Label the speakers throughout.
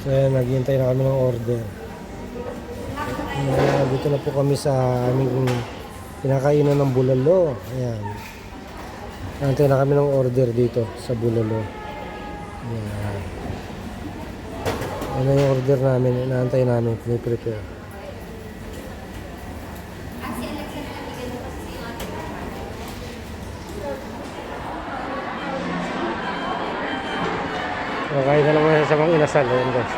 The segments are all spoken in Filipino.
Speaker 1: So ayan, naghihintay na kami ng order. Ayan, dito na po kami sa aming pinakainan ng bulalo. Ayan. Naghihintay na kami ng order dito sa bulalo. Ayan. Ano yung order namin? Inaantay namin. Piniprepare. Okay na naman sa mga inasal. Ayan guys.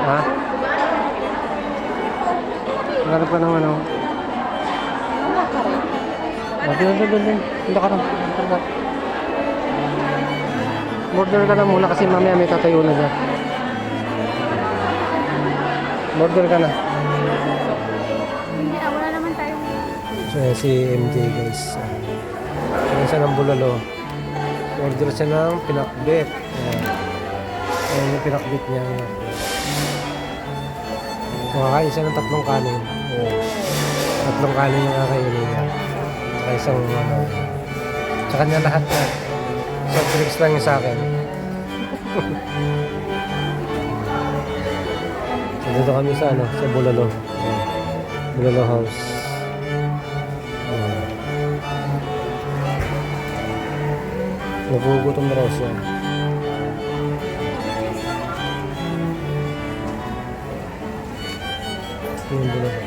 Speaker 1: Ha? Meron pa naman ako. Doon. Hindi ka rin. Order ka na muna kasi mamaya may tatayo na dyan. Order ka na.
Speaker 2: Hindi na, wala naman tayong...
Speaker 1: So si MJ guys. Ayan siya ng bulalo. Order siya ng pinakbit. Ayan yung pinakbit niya. Makakain siya ng 3 kanin. 3 kanin yung kakainin niya. Saka isang sa kanya lahat na. Soft drinks lang yung sa akin. So dito kami sa sa Bulalo. Bulalo House. Nagugutom na raw siya. Yung Bulalo.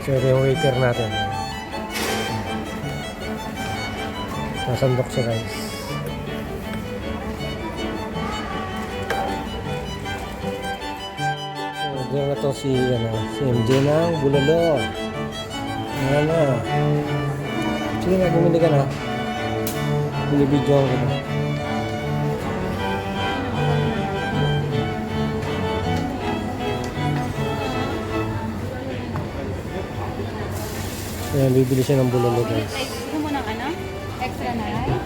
Speaker 1: So yung waiter natin. Nasandok siya guys. Diyan na to si MJ ng Bulalo. Ayan na. Sige na, bumili ka na. Binibidyo ko na. Ayan, bibili siya ng bulalo guys.
Speaker 2: Gusto mo ng ano? Extra na rice?